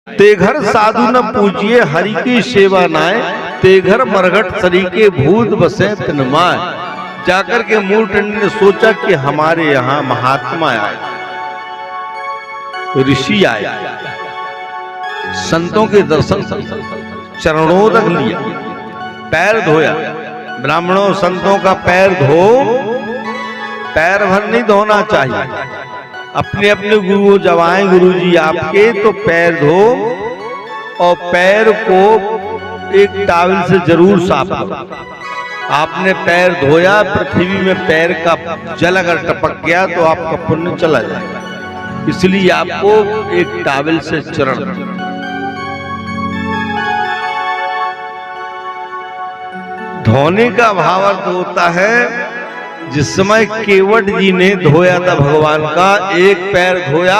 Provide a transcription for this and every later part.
ते घर साधु न पूजिए हरि की सेवा नाय, ते घर मरघट सरी के भूत बसे तिनमाय। जाकर के मूर्खंड ने सोचा कि हमारे यहाँ महात्मा आए, ऋषि आए, संतों के दर्शन, चरणोदक लिया, पैर धोया। ब्राह्मणों संतों का पैर धो, पैर भर नहीं धोना चाहिए। अपने अपने गुरु जब आए गुरु जी आपके तो पैर धो और पैर को एक टॉवल से जरूर साफ करो। आपने पैर धोया, पृथ्वी में पैर का जल अगर टपक गया तो आपका पुण्य चला जाएगा, इसलिए आपको एक टॉवल से चरण। धोने का भाव अर्थ होता है, जिस समय केवट जी ने धोया था भगवान का, एक पैर धोया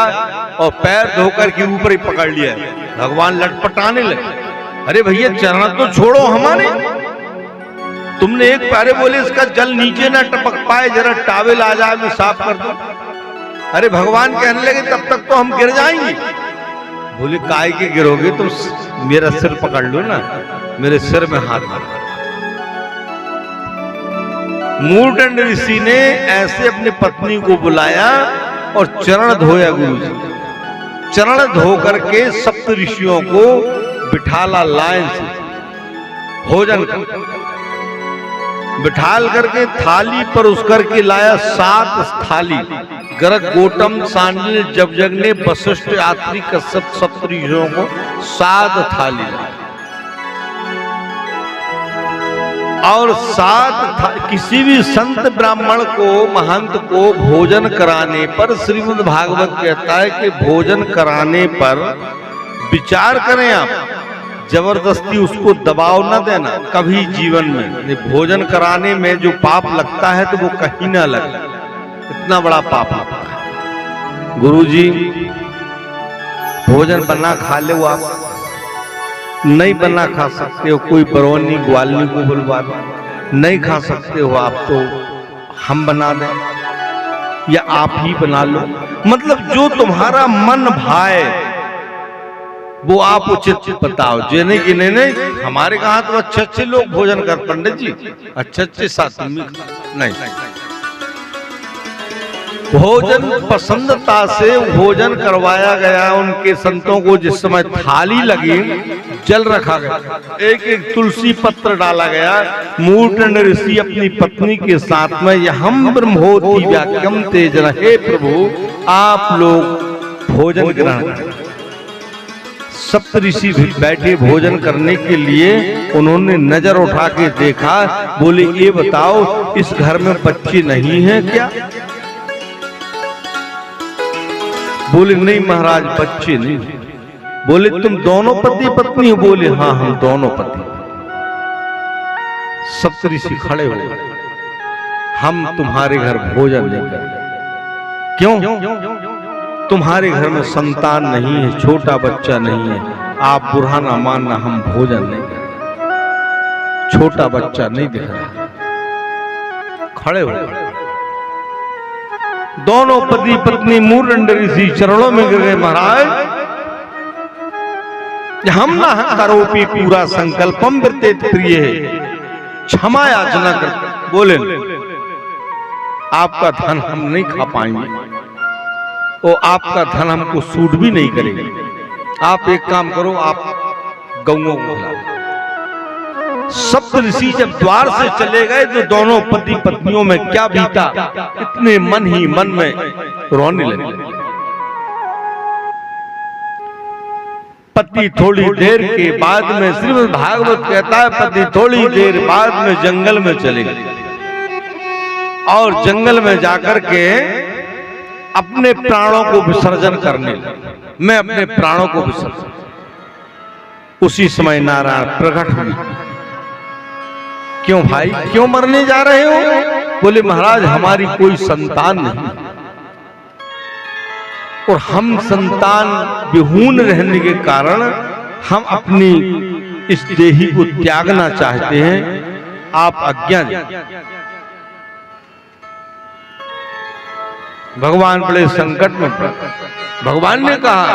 और पैर धोकर के ऊपर ही पकड़ लिया, भगवान लटपटाने लगे। अरे भैया चरण तो छोड़ो हमारे, तुमने एक पैरे बोले इसका जल नीचे ना टपक पाए, जरा टॉवल आ जाए मैं साफ कर दूं। अरे भगवान कहने लगे तब तक तो हम गिर जाएंगे। बोले काय के गिरोगे, तुम मेरा सिर पकड़ लो ना, मेरे सिर में हाथ मारो। मूर्खंड ऋषि ने ऐसे अपनी पत्नी को बुलाया और चरण धोया गुरु जी। चरण धो करके सप्त ऋषियों को बिठाला लाइन से, भोजन कर बिठाल करके थाली पर उस करके लाया 7 थाली। गर्ग गौतम सांडिल्य जमदग्नि वशिष्ठ आत्रि कश्यप सप्त ऋषियों को 7 थाली लाई। और 7 किसी भी संत ब्राह्मण को महंत को भोजन कराने पर श्रीमद् भागवत कहता है कि भोजन कराने पर विचार करें आप, जबरदस्ती उसको दबाव न देना कभी जीवन में। भोजन कराने में जो पाप लगता है तो वो कहीं ना लगे, इतना बड़ा पाप लगता है। गुरुजी भोजन बना खा ले, वो आप नहीं बना खा सकते हो, कोई बरौनी ग्वालनी को बुलवा दो, नहीं खा सकते हो आप तो हम बना दें या आप ही बना लो। मतलब जो तुम्हारा मन भाए वो आप उचित बताओ। जे नहीं कि नहीं हमारे कहा तो अच्छे अच्छे लोग भोजन कर, पंडित जी अच्छे अच्छे साथ नहीं। भोजन पसंदता से भोजन करवाया गया उनके संतों को। जिस समय थाली लगी, जल रखा गया, एक एक तुलसी पत्र डाला गया। मूर्खंड ऋषि अपनी पत्नी के साथ में यहम ब्रह्मोति व्याख्यम तेजन, हे प्रभु आप लोग भोजन ग्रहण करें। सप्त ऋषि बैठे भोजन करने के लिए, उन्होंने नजर उठा के देखा, बोले ये बताओ इस घर में बच्चे नहीं हैं क्या? बोले नहीं महाराज बच्चे नहीं। बोले तुम दोनों पति पत्नी हो? बोले हाँ हम दोनों पति। सप्त ऋषि खड़े हो, हम तुम्हारे घर भोजन नहीं करेंगे। क्यों? तुम्हारे घर में संतान नहीं है, छोटा बच्चा नहीं है, आप बुरा ना मानना, हम भोजन नहीं करेंगे, छोटा बच्चा नहीं दिख रहा। खड़े हो दोनों पति पत्नी मूर्खंड ऋषि चरणों में गिर गए। महाराज हम ना करोपि पूरा संकल्पम वृत्तेत प्रिय है, क्षमा याचना कर। बोले आपका धन हम नहीं खा पाएंगे और आपका धन हमको सूट भी नहीं करेगा। आप एक काम करो, आप गौओं को खिला। सप्त ऋषि जब द्वार से चले गए तो दोनों पति पत्नियों में क्या बीता, इतने मन ही मन में रोने लगे। पति थोड़ी देर के बाद में, श्रीमद् भागवत कहता है पति थोड़ी देर बाद में जंगल में चले गए और जंगल में जाकर के अपने प्राणों को विसर्जन करने लगे। मैं अपने प्राणों को विसर्जन। उसी समय नारायण प्रकट हुए। क्यों भाई, क्यों मरने जा रहे हो? बोले महाराज हमारी कोई संतान नहीं और हम संतान विहून रहने के कारण हम अपनी इस देही को त्यागना चाहते हैं, आप आज्ञा दें। भगवान बड़े संकट में पड़े। भगवान ने कहा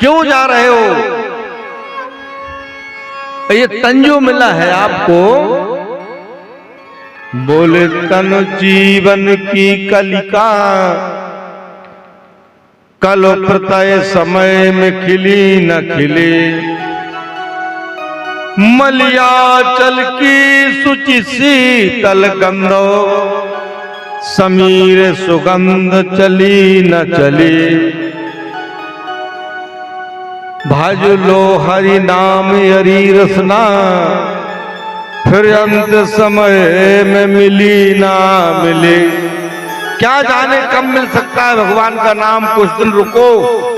क्यों जा रहे हो? ये तन जो मिला है आपको, बोले तन जीवन की कलिका, कल प्रतय समय में खिली न खिले, मलियाचल की शुचि शीतल गंधो, समीर सुगंध चली न चली, भज लो हरि नाम हरि रसना, फिर अंत समय में मिली ना मिले। क्या जाने कब मिल सकता है भगवान का नाम, कुछ दिन रुको,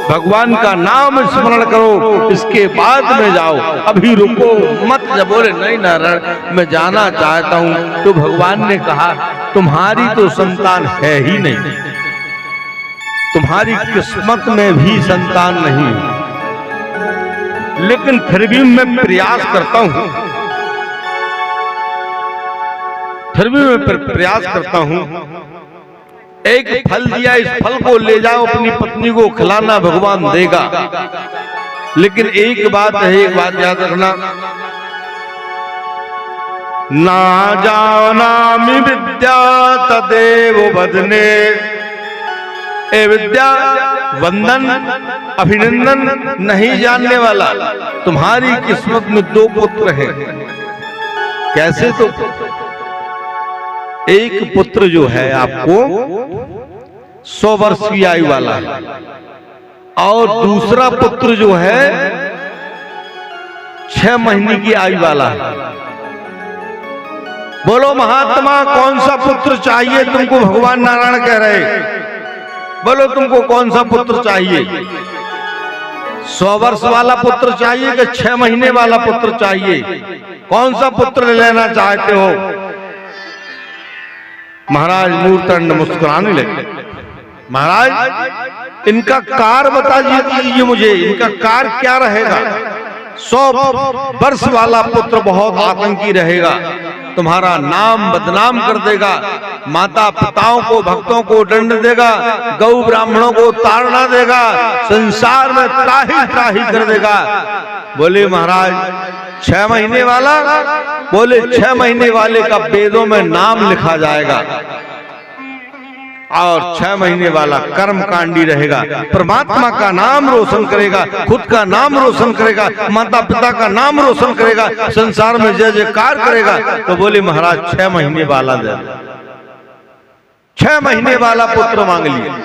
भगवान का नाम स्मरण करो, इसके बाद में जाओ, अभी रुको मत। जब बोले नहीं नारायण मैं जाना चाहता हूं, तो भगवान ने कहा तुम्हारी तो संतान है ही नहीं, तुम्हारी किस्मत में भी संतान नहीं, लेकिन फिर भी मैं प्रयास करता हूं, फिर भी मैं प्रयास करता हूं। एक फल दिया, इस फल को ले जाओ अपनी पत्नी को खिलाना, भगवान देगा। लेकिन एक बात है, एक बात याद रखना, ना जानामि विद्या तदेव वदने। ए विद्या वंदन अभिनंदन नहीं जानने वाला, तुम्हारी किस्मत में 2 पुत्र हैं। कैसे? तो एक पुत्र जो है आपको 100 वर्ष की आयु वाला है, और दूसरा पुत्र जो है 6 महीने की आयु वाला है। बोलो महात्मा कौन सा पुत्र चाहिए तुमको? भगवान नारायण कह रहे, बोलो तुमको कौन सा पुत्र चाहिए? 100 वर्ष वाला पुत्र चाहिए कि 6 महीने वाला पुत्र चाहिए? कौन सा पुत्र लेना चाहते हो? महाराज मूर्तंड मुस्कुराने लगे। महाराज इनका कार बता दीजिए मुझे, इनका कार क्या रहेगा? 100 वर्ष वाला पुत्र बहुत आतंकी रहेगा, तुम्हारा नाम बदनाम कर देगा, माता पिताओं को भक्तों को दंड देगा, गौ ब्राह्मणों को ताड़ना देगा, संसार में त्राही त्राही कर देगा। बोले महाराज 6 महीने वाला? बोले 6 महीने वाले का वेदों में नाम लिखा जाएगा, और 6 महीने वाला कर्मकांडी रहेगा, परमात्मा का नाम रोशन करेगा, खुद का नाम रोशन करेगा, माता पिता का नाम रोशन करेगा, संसार में जय जयकार करेगा। तो बोले महाराज 6 महीने वाला दे। 6 महीने वाला पुत्र मांग लिया,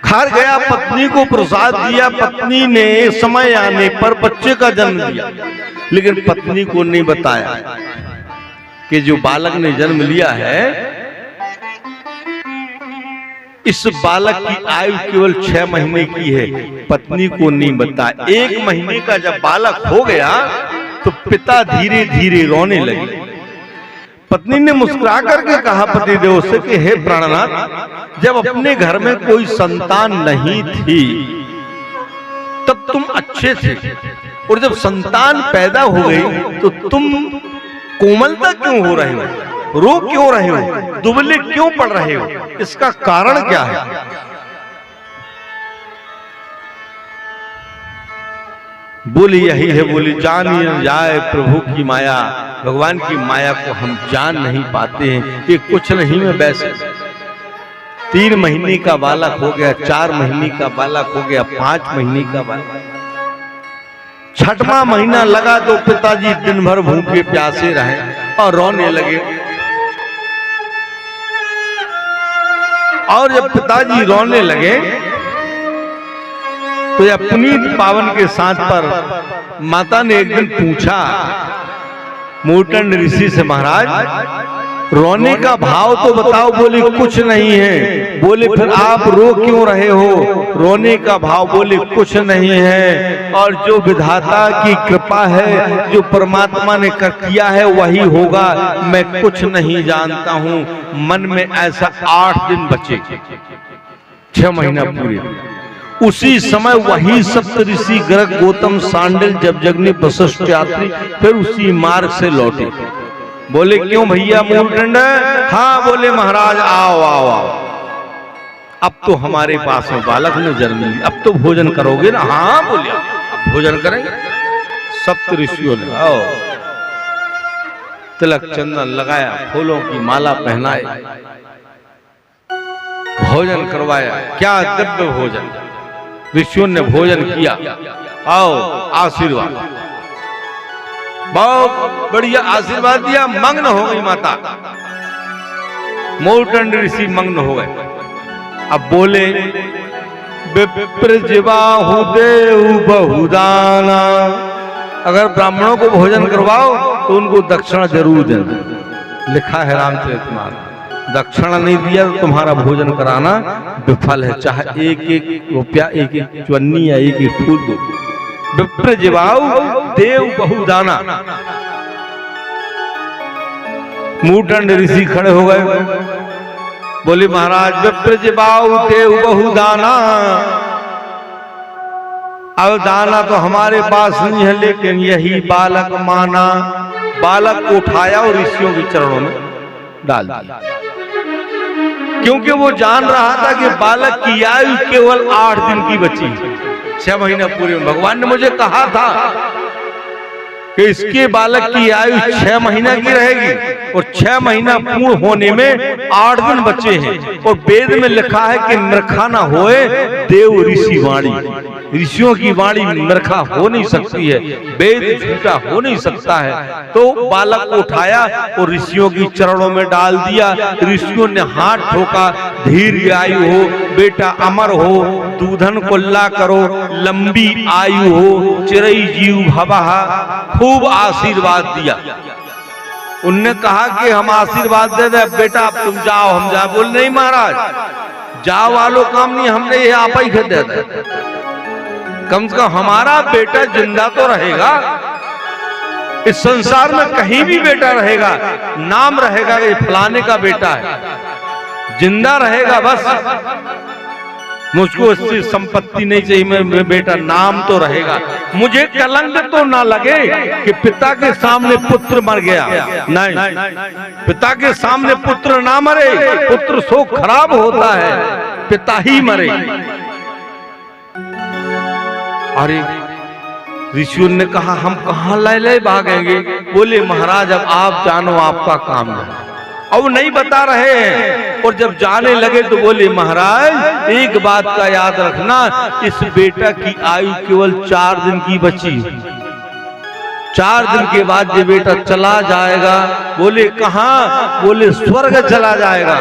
घर गया, पत्नी को प्रसाद दिया, पत्नी ने समय आने पर बच्चे का जन्म दिया, लेकिन पत्नी को नहीं बताया कि जो बालक ने जन्म लिया है, इस बालक की आयु केवल 6 महीने की है। पत्नी को नहीं बताया। 1 महीने का जब बालक हो गया तो पिता धीरे धीरे रोने लगे। पत्नी ने मुस्कुरा करके कहा पतिदेव से कि हे प्राणनाथ, जब अपने घर में कोई संतान नहीं थी तब तुम अच्छे थे, और जब संतान पैदा हो गई तो तुम कोमलता क्यों हो रहे हो, रो क्यों रहे हो, दुबले क्यों पड़ रहे हो? इसका कारण क्या है? बोली यही है, बोली जानी न जाए प्रभु की माया, भगवान की माया को हम जान नहीं पाते हैं। ये कुछ नहीं में वैसे 3 महीने का बालक हो गया, 4 महीने का बालक हो गया, 5 महीने का बालक, 6वां महीना लगा तो पिताजी दिन भर भूखे प्यासे रहे और रोने लगे। और जब पिताजी रोने लगे तो यह पुनीत पावन के साथ पर माता ने एक दिन पूछा मूर्तंड ऋषि से, महाराज रोने का भाव तो बताओ। बोले कुछ नहीं है। बोले फिर आप रो क्यों रहे हो? रोने का भाव, बोले कुछ नहीं है, और जो विधाता की कृपा है, जो परमात्मा ने कर किया है वही होगा, मैं कुछ नहीं जानता हूँ। मन में ऐसा 8 दिन बचे, 6 महीना पूरे। उसी समय वही सप्त ऋषि गर्ग गौतम सांडिल जमदग्नि वशिष्ठ यात्री फिर उसी मार्ग से लौटे। बोले क्यों भैया मूलदंड? हाँ बोले महाराज आओ आओ आओ। अब तो हमारे पास में बालक ने जन्म लिया, अब तो भोजन करोगे ना? हाँ बोलिए, अब भोजन करेंगे। सप्त ऋषियों ने आओ तिलक चंदन लगाया, फूलों की माला पहनाए, भोजन करवाया। क्या दिव्य भोजन! ऋषियों ने भोजन किया। आओ आशीर्वाद, बहुत बढ़िया आशीर्वाद दिया। मग्न हो गई माता, मोरटंड ऋषि मग्न हो गए। अब बोले, विप्र जिबाहु देव बहुदाना, अगर ब्राह्मणों को भोजन करवाओ तो उनको दक्षिणा जरूर देना। लिखा है रामचरितमानस, दक्षिणा नहीं दिया तो तुम्हारा भोजन कराना विफल है, चाहे एक एक रुपया, एक एक चवन्नी या एक एक फूल दो। विप्र जिबाहु देव बहुदाना। मूर्धन्य ऋषि खड़े हो गए, बोले महाराज विप्र जिबाहु देव बहुदाना। अब दाना तो हमारे पास नहीं है, लेकिन यही बालक माना। बालक को उठाया और ऋषियों के चरणों में डाल दिया, क्योंकि वो जान रहा था कि बालक की आयु केवल 8 दिन की बची, 6 महीना पूरे में। भगवान ने मुझे कहा था कि इसके बालक की आयु 6 महीना की रहेगी और 6 महीना पूर्ण होने में 8 दिन बचे हैं। और वेद में लिखा है कि मृखा ना होए देव ऋषि वाणी। ऋषियों की वाणी मृखा हो नहीं सकती है, वेद झूठा हो नहीं सकता है। तो बालक को उठाया और ऋषियों की चरणों में डाल दिया। ऋषियों ने हाथ ठोका, दीर्घ आयु हो बेटा, अमर हो, दूधन कुल्ला करो, लंबी आयु हो, चिरई जीव भवः, खूब आशीर्वाद दिया। उनने कहा कि हम आशीर्वाद दे दे बेटा, अब तुम जाओ हम जाए। बोल नहीं महाराज, जाओ वालों काम नहीं, हमने ये आप ही दे दे। कम से कम हमारा बेटा जिंदा तो रहेगा, इस संसार में कहीं भी बेटा रहेगा, नाम रहेगा ये फलाने का बेटा है, जिंदा रहेगा बस। मुझको इससे संपत्ति नहीं चाहिए, मैं बेटा, नाम तो रहेगा। मुझे कलंक तो ना लगे कि पिता के सामने पुत्र मर गया। नहीं, पिता के सामने पुत्र ना मरे, पुत्र सो खराब होता है, पिता ही मरे। अरे ऋषियों ने कहा हम कहाँ ले भागेंगे? बोले महाराज अब आप जानो, आपका काम है। अब नहीं बता रहे हैं, और जब जाने लगे तो बोले महाराज एक बात का याद रखना, इस बेटा की आयु केवल 4 दिन की बची, 4 दिन के बाद ये बेटा चला जाएगा। बोले कहाँ? बोले स्वर्ग चला जाएगा,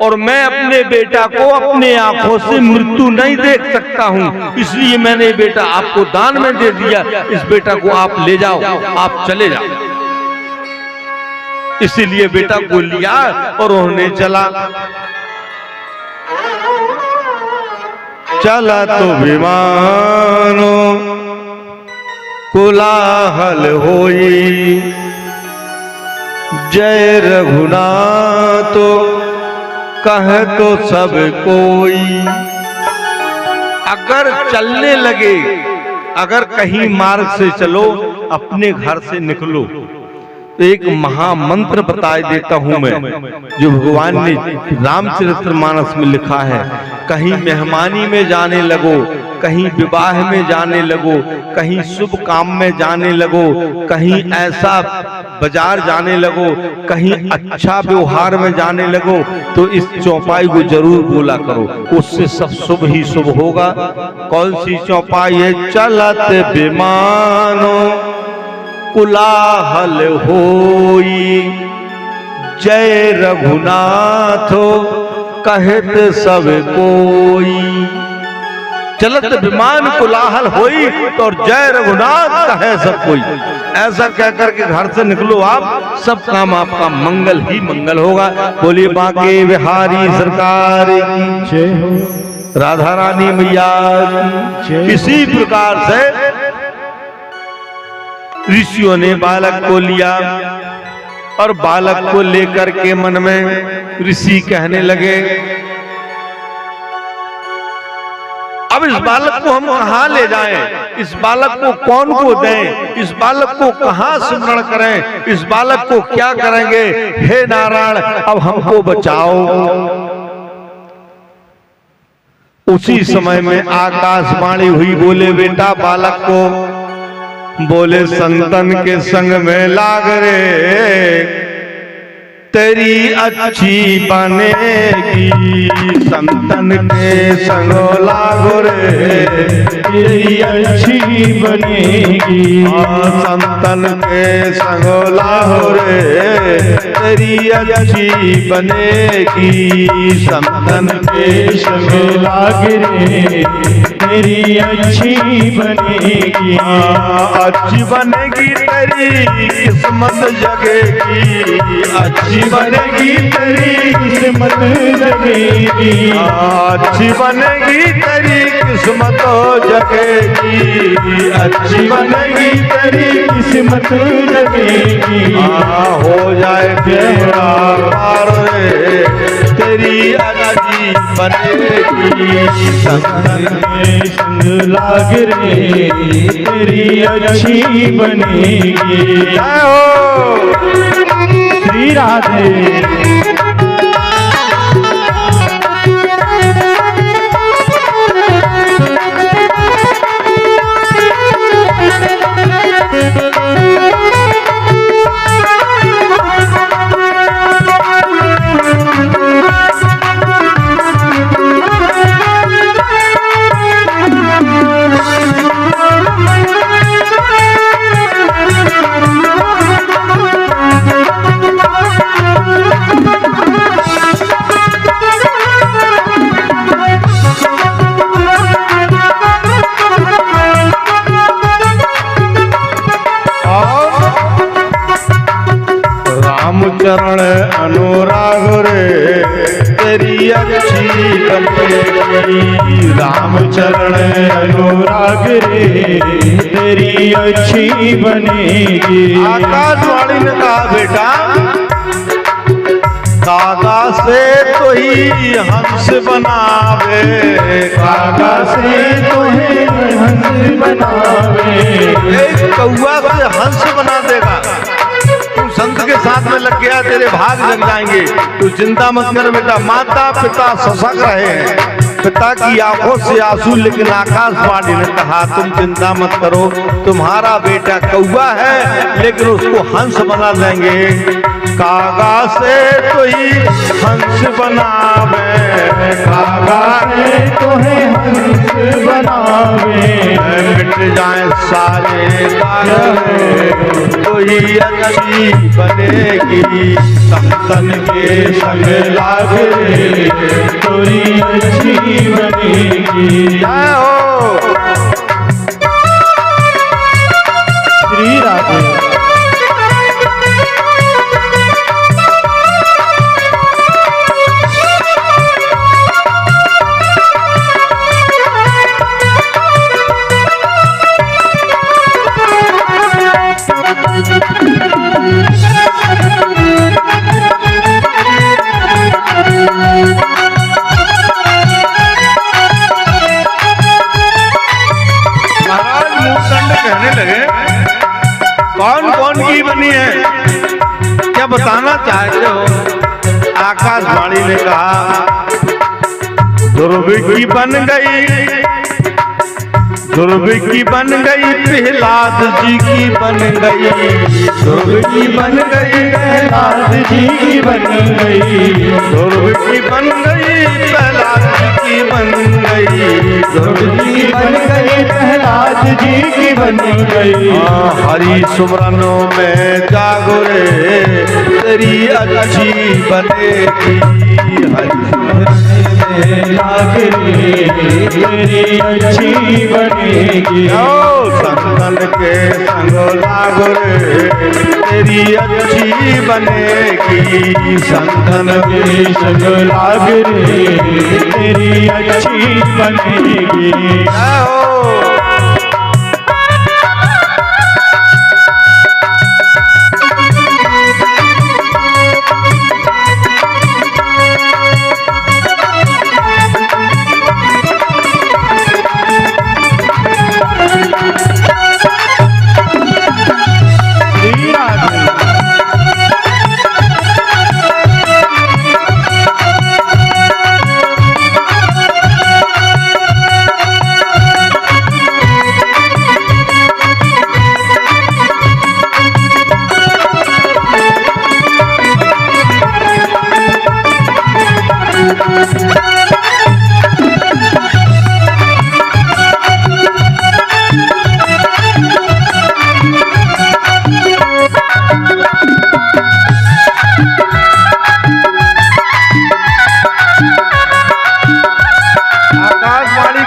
और मैं अपने बेटा को अपने आंखों से मृत्यु नहीं देख सकता हूँ, इसलिए मैंने बेटा आपको दान में दे दिया। इस बेटा को आप ले जाओ, आप चले जाओ। इसीलिए बेटा को लिया और उन्होंने चला तो विमानो कोलाहल होई, जय रघुनाथ कहे तो सब कोई। अगर चलने लगे, अगर कहीं मार्ग से चलो, अपने घर से निकलो, तो एक महामंत्र बता देता हूं मैं, जो भगवान ने रामचरितमानस में लिखा है। कहीं मेहमानी में जाने लगो, कहीं विवाह में जाने लगो, कहीं शुभ काम में जाने लगो, कहीं ऐसा बाजार जाने लगो, कहीं अच्छा व्यवहार में जाने लगो, तो इस चौपाई को जरूर बोला करो, उससे सब शुभ ही शुभ होगा। कौन सी चौपाई है? चलत विमानो कोलाहल होई, जय रघुनाथ कहत सब कोई। चलत विमान कोलाहल होई तो जय रघुनाथ कहे सब कोई। ऐसा कहकर के घर से निकलो आप, सब काम आपका मंगल ही मंगल होगा। बोलिए बांके बिहारी सरकार की जय हो, राधा रानी मैया की। इसी प्रकार से ऋषियों ने बालक को लिया, और बालक को लेकर के मन में ऋषि कहने लगे अब इस बालक को हम कहाँ ले जाएं? इस बालक को कौन को दें? इस बालक को कहाँ स्मरण करें? इस बालक को क्या करेंगे? हे नारायण अब हमको बचाओ। उसी समय में आकाशवाणी हुई, बोले बेटा बालक को, बोले संतन के संग में लाग रे, तेरी अच्छी बनेगी। संतन के संग लागो रे, तेरी अच्छी बनेगी। संतन के संग लागो रे, तेरी अच्छी बनेगी। संतन के संग लाग रे, तेरी अच्छी बनेगी। अच्छी बनेगी तेरी किस्मत जगेगी। अच्छी बनेगी तेरी किस्मत जगेगी। अच्छी बनेगी तेरी किस्मत जगेगी। अच्छी बनेगी तेरी किस्मत जगेगी। हो जाए तेरा पार रे, तेरी अच्छी बनेगी। संतन के संग लाग रे, तेरी अच्छी बनेगी। जय हो श्री राधे। चरण अनुराग रे, तेरी अच्छी बनेगी। राम चरण अनुराग रे, तेरी अच्छी बनेगी। आकाशवाणी ने कहा बेटा, कागा से तो ही हंस बनावे। कागा से तोहे हंस बनावे। एक कौआ से हंस बना देगा। संत के साथ में लग गया, तेरे भाग लग जाएंगे। तू चिंता मत कर बेटा। माता पिता सशक रहे हैं, पिता की आंखों से आंसू, लेकिन आकाशवाणी ने कहा तुम चिंता मत करो, तुम्हारा बेटा कौवा है लेकिन उसको हंस बना देंगे। कागा से तो ही हंस बनावे। कागा से तोहे हंस बनावे। मिट जाए सारे तारे, कोई अच्छी बनेगी। संतन के संग लाग रे, तोरी अच्छी बनेगी। जय हो श्री राधे। कहने लगे कौन कौन की बनी है, क्या बताना चाहते हो? आकाशवाणी ने कहा ध्रुव की बन गई, ध्रुव की बन गई, प्रहलाद जी की बन गई। ध्रुव की बन गई, प्रहलाद जी की बन गई। ध्रुव की बन गई, प्रहलाद जी की बन गई। ध्रुव की बन गई, प्रहलाद जी की बन गई। हरि सुमरनों में जागो रे, तेरी अच्छी बनेगी। हरि लाग रे, तेरी अच्छी बनेगी। संतन के संग लागो रे, तेरी अच्छी बनेगी। संतन के संग लाग रे, तेरी अच्छी बनेगी।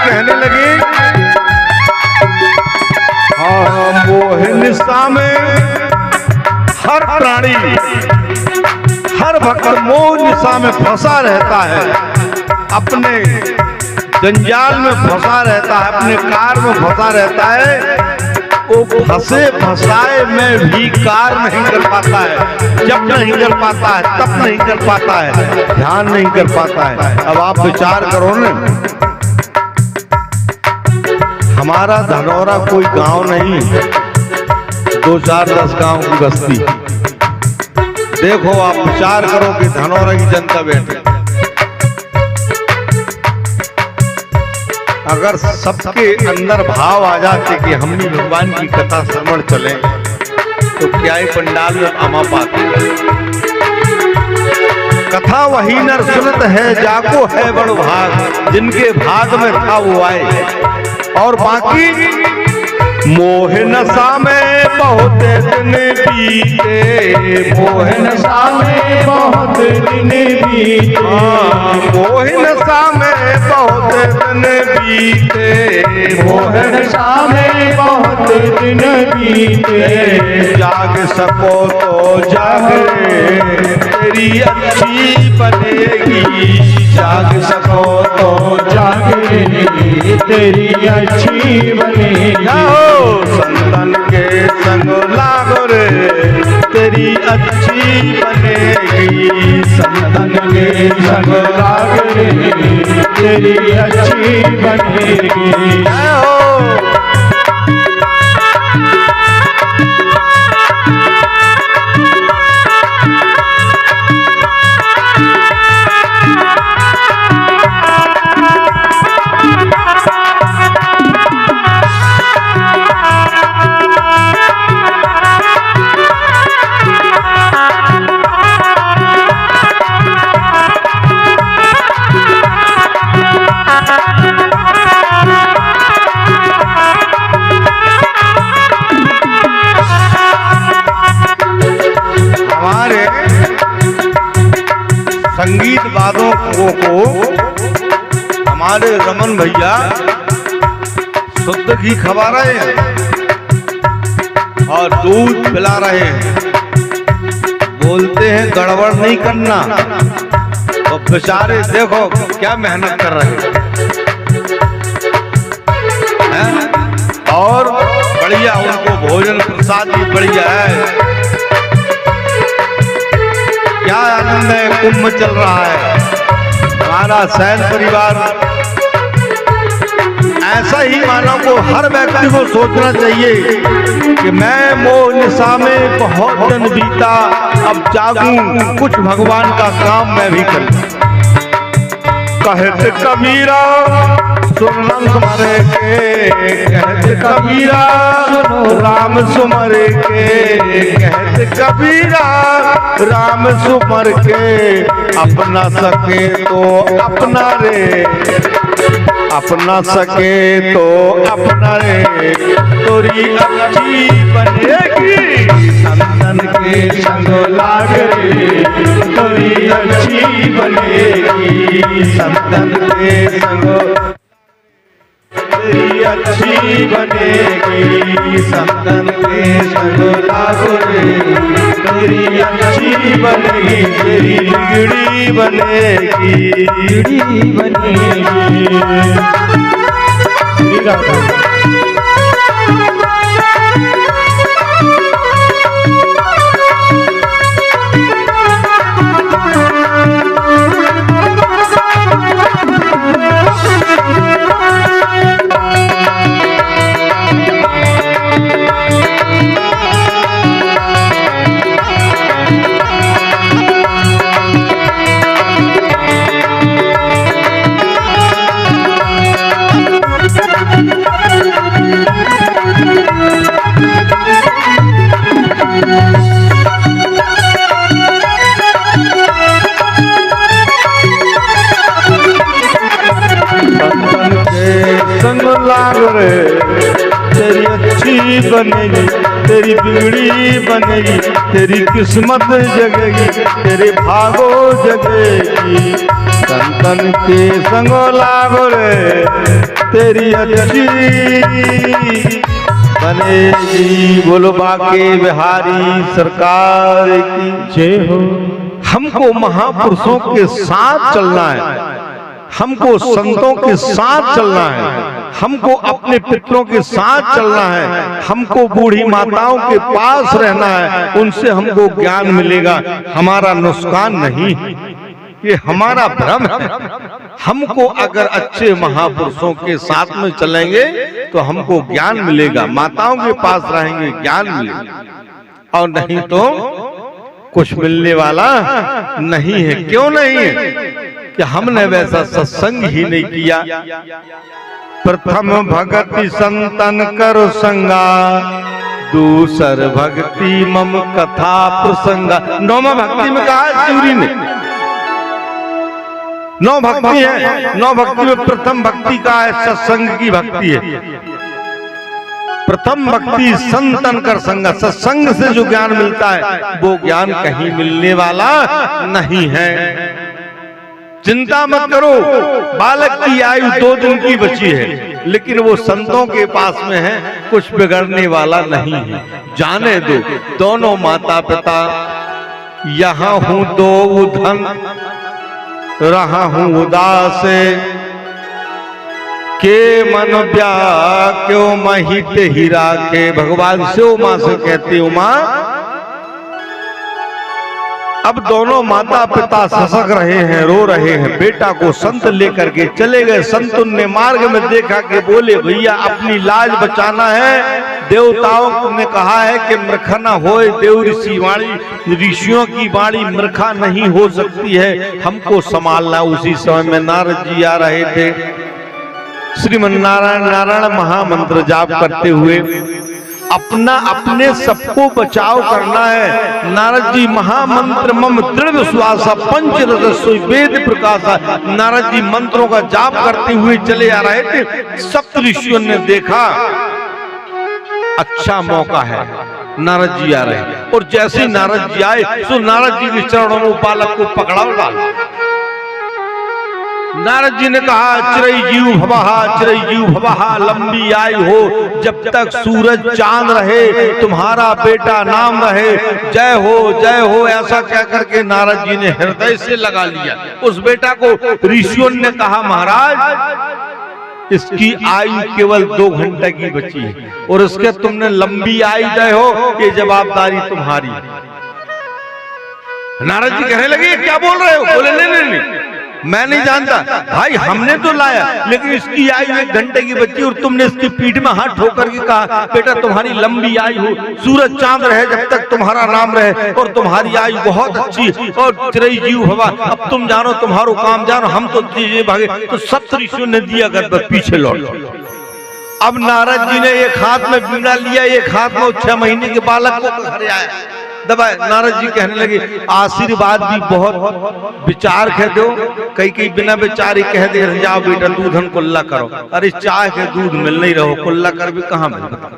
कहने लगी, हाँ मोह निशा में हर प्राणी, हर भक्त मोह निशा में फंसा रहता है, अपने जंजाल में फंसा रहता है, अपने कार में फंसा रहता है। वो फंसे फंसाए में भी कार नहीं कर पाता है, जब नहीं कर पाता है, तब नहीं कर पाता है, ध्यान नहीं कर पाता है। अब आप विचार करो ना, हमारा धनौरा कोई गांव नहीं, 2-4-10 गांव की बस्ती। देखो आप विचार करो कि धनौरा की जनता बैठे, अगर सबके अंदर भाव आ जाते कि हम भी भगवान की कथा श्रवण चले, तो क्या ही पंडाल में आमा पाते। कथा वही नर सुनत है जाको है बड़ भाग, जिनके भाग में था वो आए। और बाकी मोह नशा में बहुत दिन बीते, मोह नशा में बहुत दिन बीते, मोह नशा में बहुत दिन बीते, मोह नशा में बहुत दिन बीते। जाग सको तो जाग रे, तेरी अच्छी बनेगी, जाग सको तो जाग रे, तेरी अच्छी बनेगी। संतन के संग लागो रे, तेरी अच्छी बनेगी, संतन के संग लाग रे, तेरी अच्छी बनेगी। संगीत वादकों को हमारे रमन भैया शुद्ध घी खवा रहे हैं और दूध पिला रहे हैं। बोलते हैं गड़बड़ नहीं करना, तो बेचारे देखो क्या मेहनत कर रहे हैं। और बढ़िया उनको भोजन प्रसाद भी बढ़िया है। क्या आनंद है, कुंभ चल रहा है। हमारा सैन परिवार ऐसा ही मानव को हर व्यक्ति को सोचना चाहिए कि मैं मोह निशा में बहुत दिन बीता, अब जागूं कुछ भगवान का काम मैं भी करूं। कहते कबीरा सुन सुमर के, कहते कबीरा राम सुमर के, कहते कबीरा राम सुमर के। अपना सके तो अपना रे, अपना सके तो अपना रे, तोरी अच्छी बनेगी। संतन के संग लाग रे, तोरी अच्छी बनेगी। संतन के संग तेरी अच्छी बनेगी। संतन के संग लाग रे, तेरी अच्छी बनेगी। तेरी बिगड़ी बनेगी, बिगड़ी बनेगी। श्री राम। संग लाग रे, तेरी अच्छी बनेगी, तेरी बिगड़ी बनेगी। तेरी किस्मत जगेगी, तेरे भागो जगेगी। संतन के संगो लागो रे तेरी अच्छी बनेगी। बोलो बाके बिहारी सरकार की जय हो। हमको महापुरुषों के साथ चलना है, हमको संतों के साथ चलना है, हमको अपने पितरों के साथ चलना है, हमको बूढ़ी माताओं के पास रहना है, उनसे हमको ज्ञान मिलेगा। हमारा नुकसान नहीं, ये हमारा भ्रम है। हमको अगर अच्छे महापुरुषों के साथ में चलेंगे तो हमको ज्ञान मिलेगा, माताओं के पास रहेंगे ज्ञान मिलेगा, और नहीं तो कुछ मिलने वाला नहीं है। क्यों नहीं है? कि हमने वैसा सत्संग ही नहीं किया। प्रथम भक्ति संतन करो संगा, दूसर भक्ति मम कथा प्रसंगा। नौमा भक्ति में कहा है शिवरी ने, 9 भक्ति है। 9 भक्ति में प्रथम भक्ति का है सत्संग की भक्ति है। प्रथम भक्ति संतन कर संगा, सत्संग से जो ज्ञान मिलता है वो ज्ञान कहीं मिलने वाला नहीं है। चिंता मत करो, बालक की आयु 2 दिन की बची है, लेकिन वो संतों के पास में है, कुछ बिगड़ने वाला नहीं है। जाने दो, दोनों माता पिता यहाँ हूं दो उधन, रहा हूं उदास के मन ब्याह क्यों महित हीरा के। भगवान से उमा से कहते उमा, अब दोनों माता पिता ससक रहे हैं, रो रहे हैं। बेटा को संत लेकर के चले गए। संत ने मार्ग में देखा कि बोले भैया अपनी लाज बचाना है। देवताओं ने कहा है कि मृखा न होए, देव ऋषि वाणी, ऋषियों की वाणी मृखा नहीं हो सकती है, हमको संभालना। उसी समय में नारद जी आ रहे थे, श्रीमन नारायण नारायण महामंत्र जाप करते हुए। अपना अपने सबको बचाव करना है। नारद जी महामंत्र मम दृढ़ विश्वासा पंचरथ वेद प्रकाशा, नारद जी मंत्रों का जाप करते हुए चले आ रहे थे। सप्त ऋषियों ने देखा अच्छा मौका है, नारद जी आ रहे हैं, और जैसे नारद जी आए तो नारद जी के चरणों में बालक को पकड़ा डाला। नारद जी ने कहा चिरंजीव भवहा, चिरंजीव भवहा, लंबी आयु हो, जब तक सूरज चांद रहे तुम्हारा बेटा नाम रहे, जय हो। ऐसा कह करके नारद जी ने हृदय से लगा लिया उस बेटा को। ऋषियों ने कहा महाराज इसकी आयु केवल 2 घंटे की बची है, और इसके तुमने लंबी आयु दे हो, ये जवाबदारी तुम्हारी। नारद जी कहने लगे क्या बोल रहे हो? बोले नहीं, मैं नहीं जानता भाई, हमने तो लाया, लेकिन इसकी आयु 1 घंटे की बच्ची, और तुमने इसकी पीठ में हाथ ठोक करके कहा बेटा तुम्हारी लंबी आयु हो, सूरज चांद रहे जब तक तुम्हारा नाम रहे, और तुम्हारी आयु बहुत अच्छी, और चिरंजीव भवा। अब तुम जानो, तुम्हारो काम जानो, हम तो भागे। तो सप्त ऋषियों ने दिया गदबद, पीछे लौट। अब नारद जी ने एक हाथ में बीड़ा लिया, एक हाथ में 6 महीने के बालक को घर आया दबाए। नारद जी कहने लगे आशीर्वाद भी बहुत विचार कह दो, कई बिना विचार ही कह दे जाओ बेटा दूधन कुल्ला करो। अरे चाय के दूध मिल नहीं रहो, कुल्ला कर भी कहां मिल बताओ।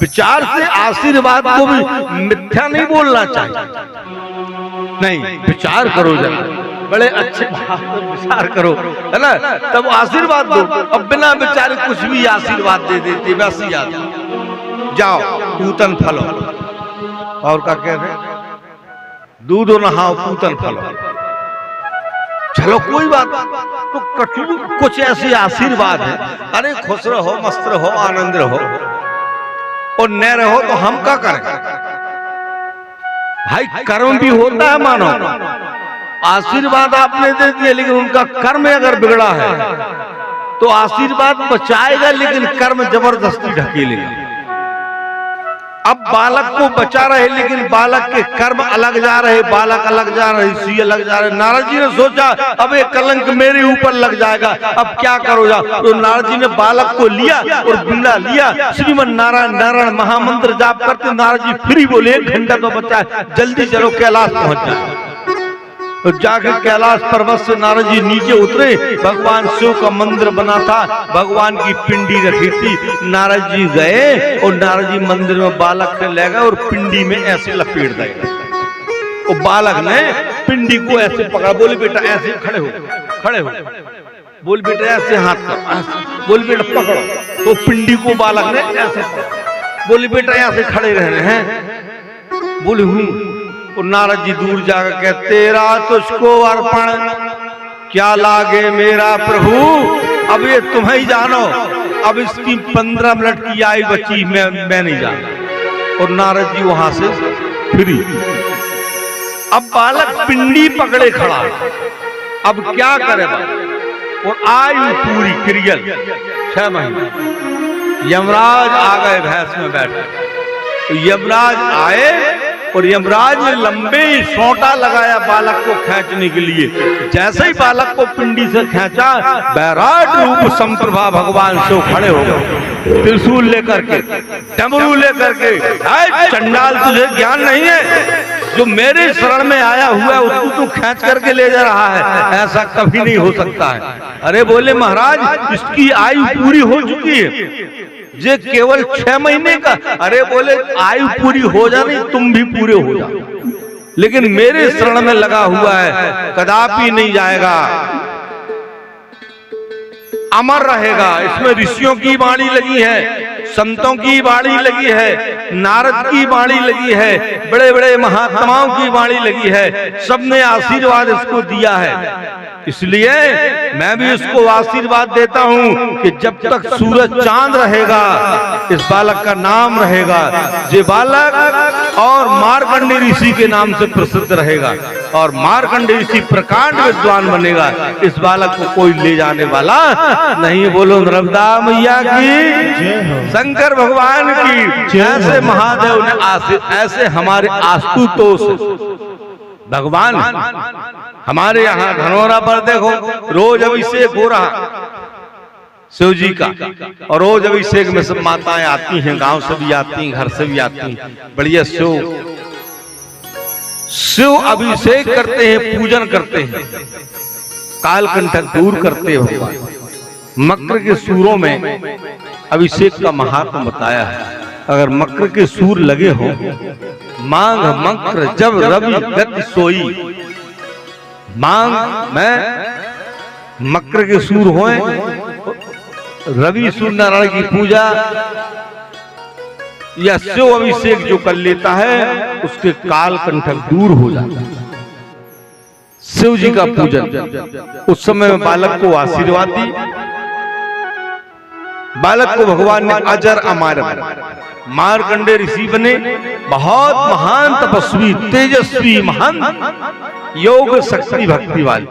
विचार से आशीर्वाद को भी मिथ्या नहीं बोलना चाहिए, नहीं विचार करो जरा, बड़े अच्छे विचार करो, है ना, तब आशीर्वाद दो। अब बिना विचारे कुछ भी आशीर्वाद दे देते, वैसे याद जाओ पूतन फलो, और क्या कह रहे, दूध नहाओ पूतन फलो। चलो कोई बात, तो कुछ ऐसे आशीर्वाद है, अरे खुश रहो, मस्त रहो, आनंद रहो, और न रहो तो हम क्या करें भाई? कर्म भी होता है मानो, आशीर्वाद आपने दे दिया, लेकिन उनका कर्म अगर बिगड़ा है तो आशीर्वाद बचाएगा, लेकिन कर्म जबरदस्ती ढकेलेगा। अब बालक को बचा रहे, लेकिन बालक के कर्म अलग जा रहे, बालक अलग जा रहे, सी अलग जा रहे। नारद जी ने सोचा अब एक कलंक मेरे ऊपर लग जाएगा, अब क्या करो जा। तो नारद जी ने बालक को लिया और बीड़ा लिया, श्रीमन नारायण नारायण महामंत्र जाप करते। नारद जी फिर ही बोले 1 घंटा तो बचा है, जल्दी चलो कैलाश पहुंच जाए। तो जाकर कैलाश पर्वत से नारद जी नीचे उतरे। भगवान शिव का मंदिर बना था, भगवान की पिंडी रखी थी। नारद जी गए और नारद जी मंदिर में बालक ले गए और पिंडी में ऐसे लपेट दिए। वो बालक ने पिंडी को ऐसे पकड़ा, बोले बेटा ऐसे खड़े हो, खड़े हो, बोल बेटा ऐसे हाथ कर, बोल बेटा पकड़ो, तो पिंडी को बालक ने ऐसे, बोले बेटा ऐसे खड़े रहने हैं, बोले हूं। और नारद जी दूर जाकर कहते तेरा तुझको अर्पण क्या लागे मेरा प्रभु, अब ये तुम्हें ही जानो, अब इसकी 15 मिनट की आयु बची, मैं नहीं जाना। और नारद जी वहां से फ्री। अब बालक पिंडी पकड़े खड़ा, अब क्या करे और आयु पूरी क्रियल 6 महीने। यमराज आ गए भैंस में बैठे, तो यमराज आए और यमराज ने लंबे सोंटा लगाया बालक को खींचने के लिए। जैसे ही बालक को पिंडी से खींचा, बैराट रूप संप्रभा भगवान शिव खड़े हो गए, त्रिशूल लेकर के, डमरू लेकर के। चंडाल तुझे ज्ञान नहीं है, जो मेरे शरण में आया हुआ है उसको तू खींच करके ले जा रहा है, ऐसा कभी नहीं हो सकता है। अरे बोले महाराज इसकी आयु पूरी हो चुकी है, ये केवल 6 महीने का। अरे बोले आयु पूरी हो जानी, तुम भी पूरे हो जाओ, लेकिन मेरे शरण में लगा हुआ है, कदापि नहीं जाएगा, अमर रहेगा। इसमें ऋषियों की वाणी लगी है, संतों की वाणी लगी है, नारद की वाणी लगी है, बड़े बड़े महात्माओं की वाणी लगी है, सबने आशीर्वाद इसको दिया है। इसलिए मैं भी इसको आशीर्वाद देता हूं कि जब तक सूरज चांद रहेगा इस बालक का नाम रहेगा, ये बालक और मार्कंडेय ऋषि के नाम से प्रसिद्ध रहेगा, और मार्कंडेय ऋषि प्रकांड विद्वान बनेगा। इस बालक को कोई ले जाने वाला नहीं। बोलो नर्मदा मैया की, शंकर भगवान की। ऐसे महादेव ने ऐसे हमारे आशुतोष भगवान हमारे यहाँ धनोरा पर देखो, रोज अभिषेक हो रहा शिव जी का, और रोज अभिषेक में सब माताएं आती हैं, गांव से भी आती हैं, घर से भी आती हैं, बढ़िया शिव अभिषेक करते हैं, पूजन करते हैं, कालकंटक दूर करते हैं भगवान। मकर के सूरों में अभिषेक का महात्म बताया है। अगर मकर के सूर लगे हो, मांग मकर जब रवि गति सोई, मांग में मकर के सूर होए, रवि सूर्य नारायण की पूजा या शिव अभिषेक जो कर लेता है उसके काल कंठक दूर हो जाता है। शिव जी का पूजन। उस समय में बालक को आशीर्वाद दी, बालक को भगवान ने अजर अमर मार्कंडेय ऋषि बने, बहुत महान तपस्वी, तेजस्वी, महान योग शक्ति भक्ति वाले।